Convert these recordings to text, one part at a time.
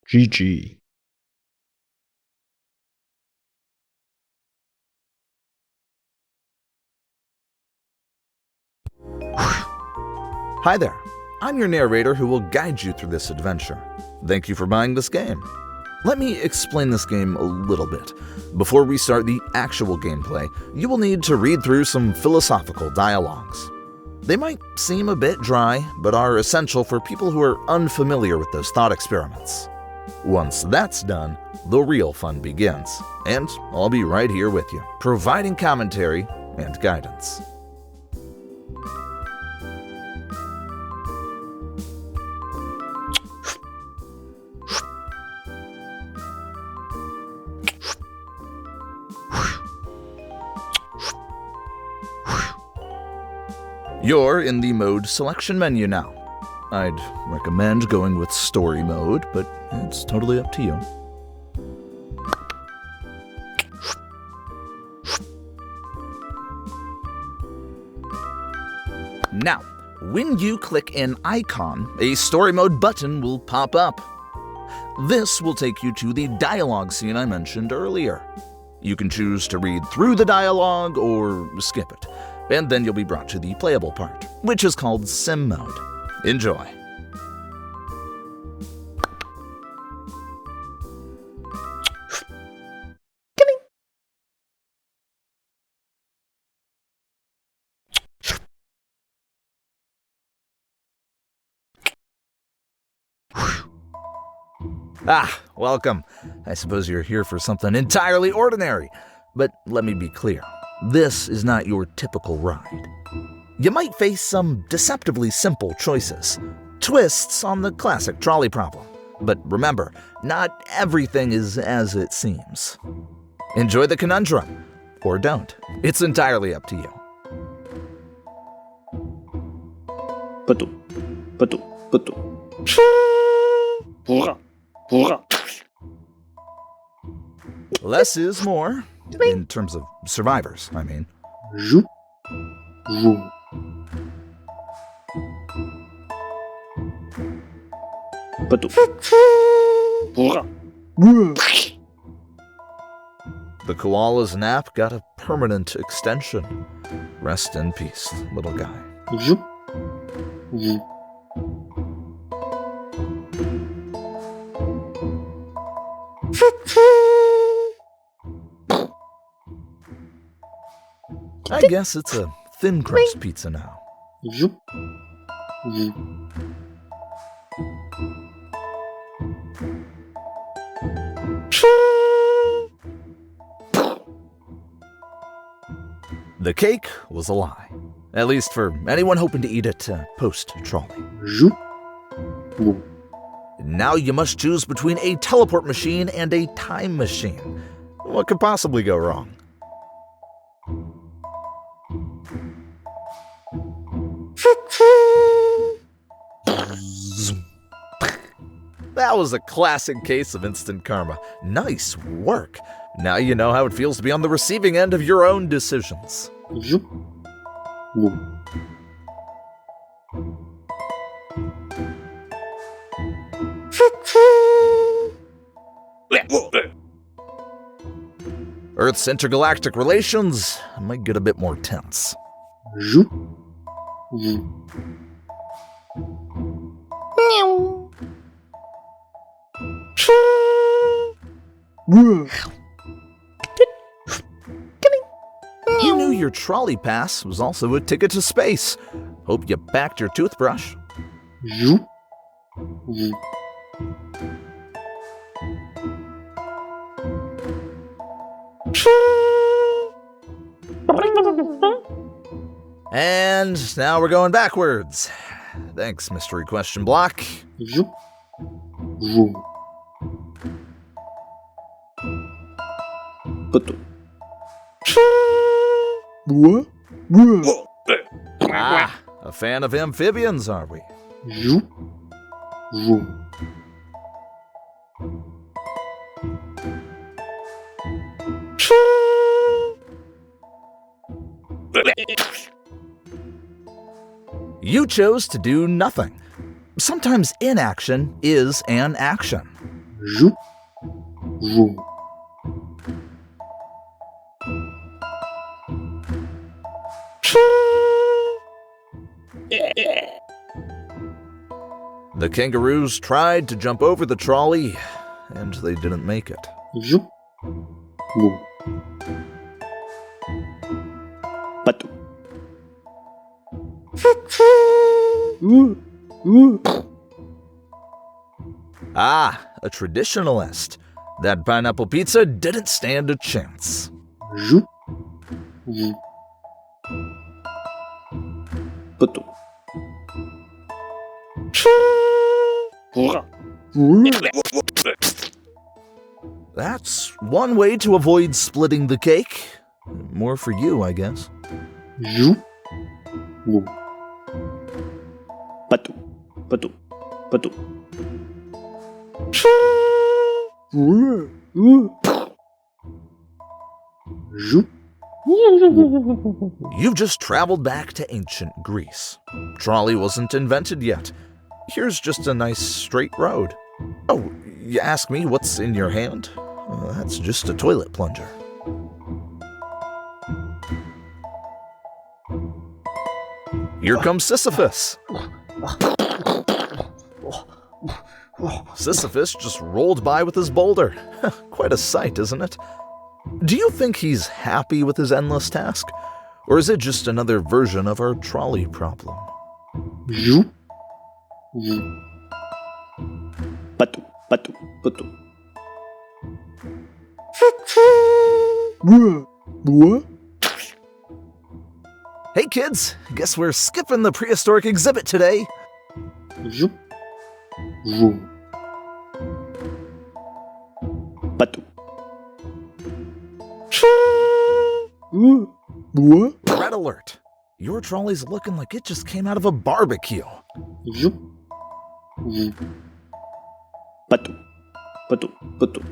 GG. Hi there, I'm your narrator who will guide you through this adventure. Thank you for buying this game. Let me explain this game a little bit. Before we start the actual gameplay, you will need to read through some philosophical dialogues. They might seem a bit dry, but are essential for people who are unfamiliar with those thought experiments. Once that's done, the real fun begins, and I'll be right here with you, providing commentary and guidance. You're in the mode selection menu now. I'd recommend going with story mode, but it's totally up to you. Now, when you click an icon, a story mode button will pop up. This will take you to the dialogue scene I mentioned earlier. You can choose to read through the dialogue or skip it, and then you'll be brought to the playable part, which is called Sim Mode. Enjoy. Welcome. I suppose you're here for something entirely ordinary. But let me be clear, this is not your typical ride. You might face some deceptively simple choices, twists on the classic trolley problem. But remember, not everything is as it seems. Enjoy the conundrum, or don't. It's entirely up to you. Less is more, in terms of survivors, I mean. The koala's nap got a permanent extension. Rest in peace, little guy. I guess it's a thin crust pizza now. The cake was a lie, at least for anyone hoping to eat it post-Trolley. Now you must choose between a teleport machine and a time machine. What could possibly go wrong? That was a classic case of instant karma. Nice work. Now you know how it feels to be on the receiving end of your own decisions. Earth's intergalactic relations might get a bit more tense. You knew your trolley pass was also a ticket to space. Hope you packed your toothbrush. And now we're going backwards. Thanks, mystery question block. A fan of amphibians, are we? You chose to do nothing. Sometimes inaction is an action. Jou. Jou. The kangaroos tried to jump over the trolley, and they didn't make it. Jou. Jou. Patou. Ah, a traditionalist. That pineapple pizza didn't stand a chance. Jou. Jou. Patou. That's one way to avoid splitting the cake. More for you, I guess. Jou. Jou. Patou. Patou. Patou. Jou. You've just traveled back to ancient Greece. Trolley wasn't invented yet. Here's just a nice straight road. Oh, you ask me what's in your hand? That's just a toilet plunger. Here comes Sisyphus. Sisyphus just rolled by with his boulder. Quite a sight, isn't it? Do you think he's happy with his endless task? Or is it just another version of our trolley problem? Jou. Jou. Patou. Patou. Patou. Hey kids, guess we're skipping the prehistoric exhibit today. Jou. Jou. Patou. Red alert. Your trolley's looking like it just came out of a barbecue. Jou. Jou. Patou. Patou. Patou.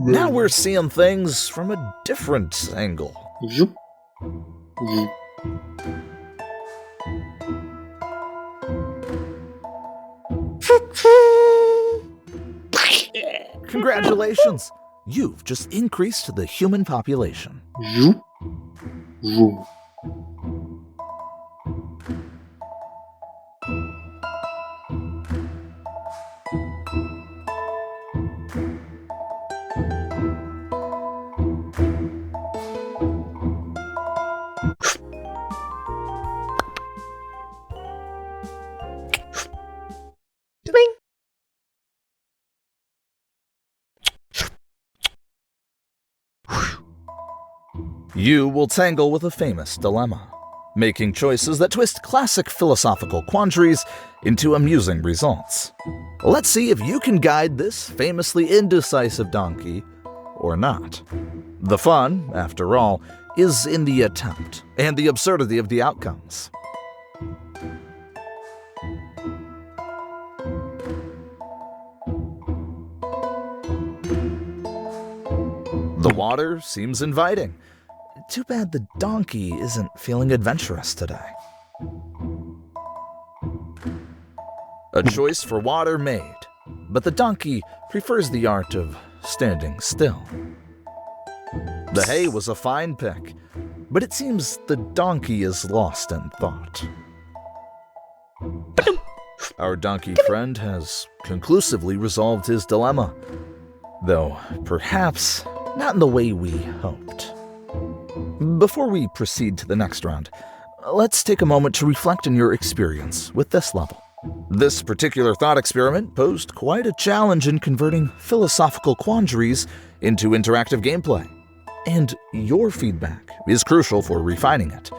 Now we're seeing things from a different angle. Jou. Jou. Congratulations! You've just increased the human population. Jou. Jou. You will tangle with a famous dilemma, making choices that twist classic philosophical quandaries into amusing results. Let's see if you can guide this famously indecisive donkey or not. The fun, after all, is in the attempt and the absurdity of the outcomes. The water seems inviting. Too bad the donkey isn't feeling adventurous today. A choice for water made, but the donkey prefers the art of standing still. The hay was a fine pick, but it seems the donkey is lost in thought. Our donkey friend has conclusively resolved his dilemma, though perhaps not in the way we hoped. Before we proceed to the next round, let's take a moment to reflect on your experience with this level. This particular thought experiment posed quite a challenge in converting philosophical quandaries into interactive gameplay, and your feedback is crucial for refining it.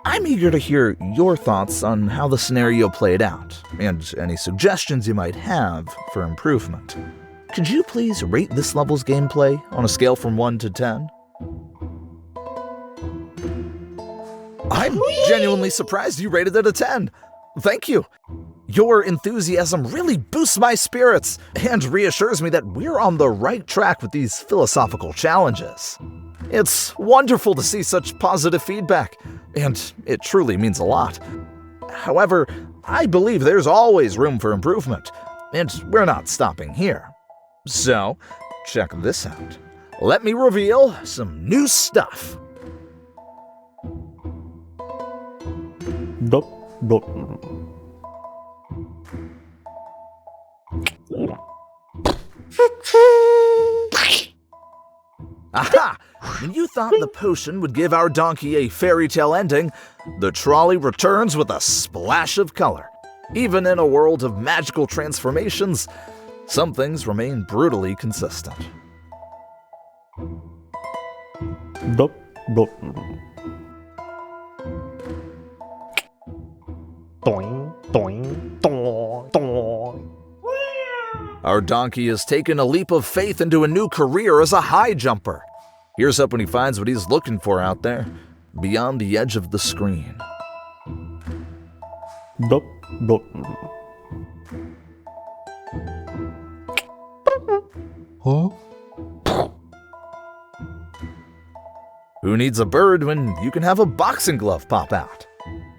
I'm eager to hear your thoughts on how the scenario played out, and any suggestions you might have for improvement. Could you please rate this level's gameplay on a scale from 1 to 10? I'm genuinely surprised you rated it a 10. Thank you. Your enthusiasm really boosts my spirits and reassures me that we're on the right track with these philosophical challenges. It's wonderful to see such positive feedback, and it truly means a lot. However, I believe there's always room for improvement, and we're not stopping here. So, check this out. Let me reveal some new stuff. Dop, dop. Aha! When you thought the potion would give our donkey a fairy tale ending, the trolley returns with a splash of color. Even in a world of magical transformations, some things remain brutally consistent. Dop, dop. Doing, doing, doing, doing. Our donkey has taken a leap of faith into a new career as a high jumper. Here's up when he finds what he's looking for out there, beyond the edge of the screen. Dop, dop. Huh? Who needs a bird when you can have a boxing glove pop out?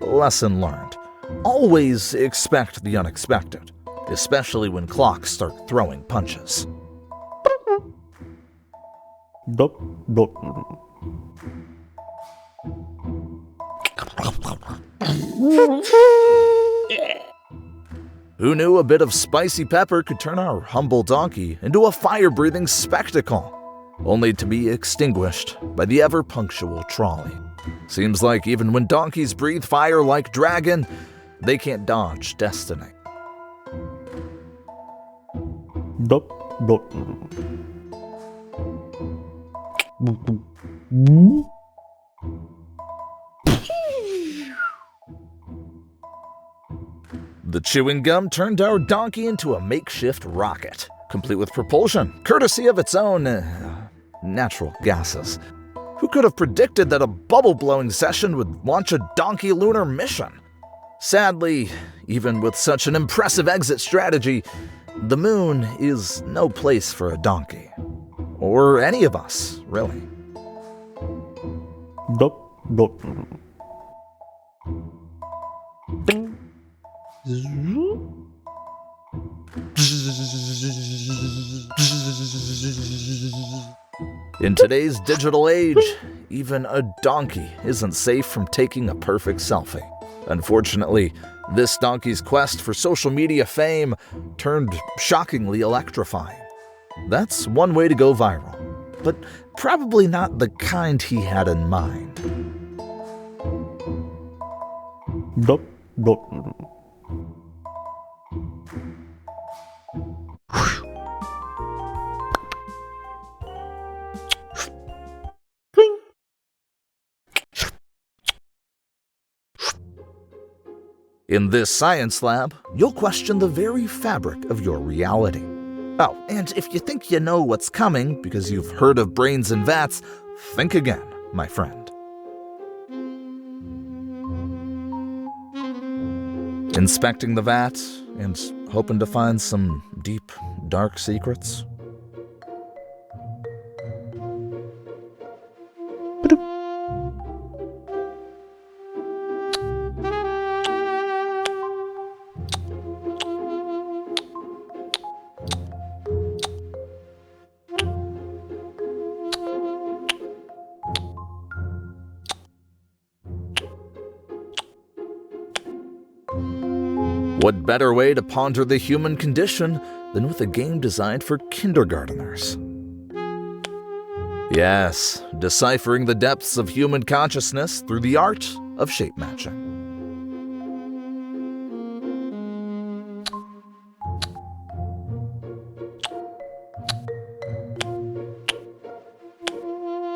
Lesson learned. Always expect the unexpected, especially when clocks start throwing punches. Dop, dop. Who knew a bit of spicy pepper could turn our humble donkey into a fire-breathing spectacle, only to be extinguished by the ever-punctual trolley? Seems like even when donkeys breathe fire like dragon, they can't dodge destiny. Dop, dop. The chewing gum turned our donkey into a makeshift rocket, complete with propulsion, courtesy of its own natural gases. Who could have predicted that a bubble-blowing session would launch a donkey lunar mission? Sadly, even with such an impressive exit strategy, the moon is no place for a donkey. Or any of us, really. Dop, dop. Ding. In today's digital age, even a donkey isn't safe from taking a perfect selfie. Unfortunately, this donkey's quest for social media fame turned shockingly electrifying. That's one way to go viral, but probably not the kind he had in mind. Dop, dop. In this science lab, you'll question the very fabric of your reality. Oh, and if you think you know what's coming because you've heard of brains in vats, think again, my friend. Inspecting the vat and hoping to find some deep, dark secrets? What better way to ponder the human condition than with a game designed for kindergarteners? Yes, deciphering the depths of human consciousness through the art of shape matching.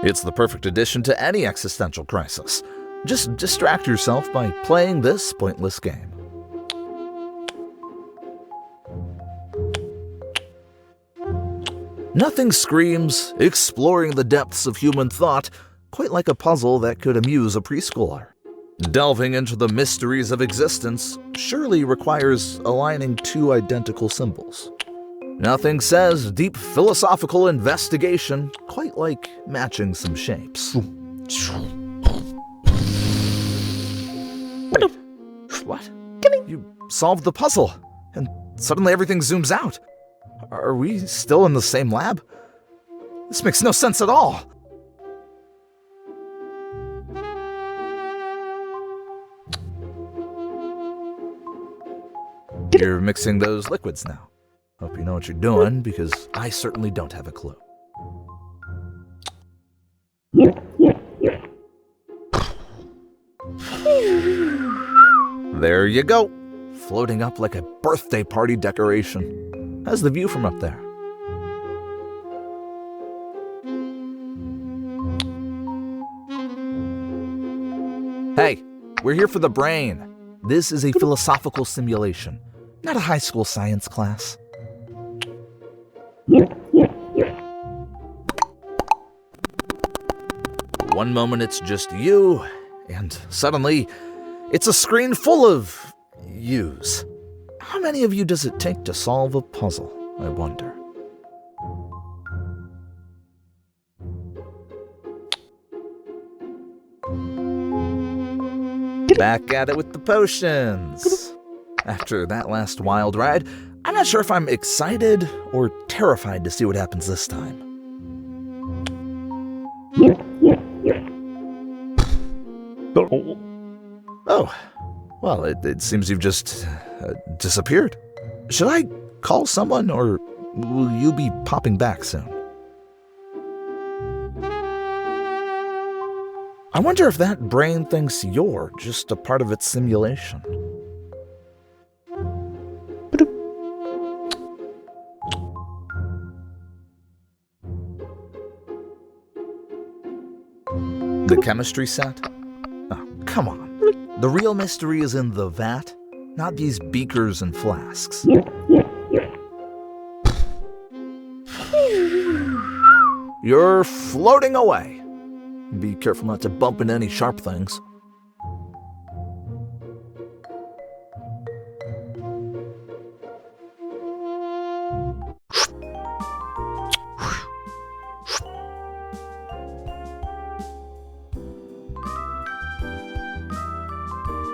It's the perfect addition to any existential crisis. Just distract yourself by playing this pointless game. Nothing screams exploring the depths of human thought quite like a puzzle that could amuse a preschooler. Delving into the mysteries of existence surely requires aligning two identical symbols. Nothing says deep philosophical investigation quite like matching some shapes. What? You solved the puzzle, and suddenly everything zooms out. Are we still in the same lab? This makes no sense at all. You're mixing those liquids now. Hope you know what you're doing, because I certainly don't have a clue. There you go, floating up like a birthday party decoration. How's the view from up there? Hey, we're here for the brain. This is a philosophical simulation, not a high school science class. One moment it's just you, and suddenly it's a screen full of yous. How many of you does it take to solve a puzzle, I wonder? Back at it with the potions. After that last wild ride, I'm not sure if I'm excited or terrified to see what happens this time. Oh, well, it seems you've just disappeared. Should I call someone, or will you be popping back soon? I wonder if that brain thinks you're just a part of its simulation. The chemistry set? Oh, come on. The real mystery is in the vat, not these beakers and flasks. You're floating away. Be careful not to bump into any sharp things.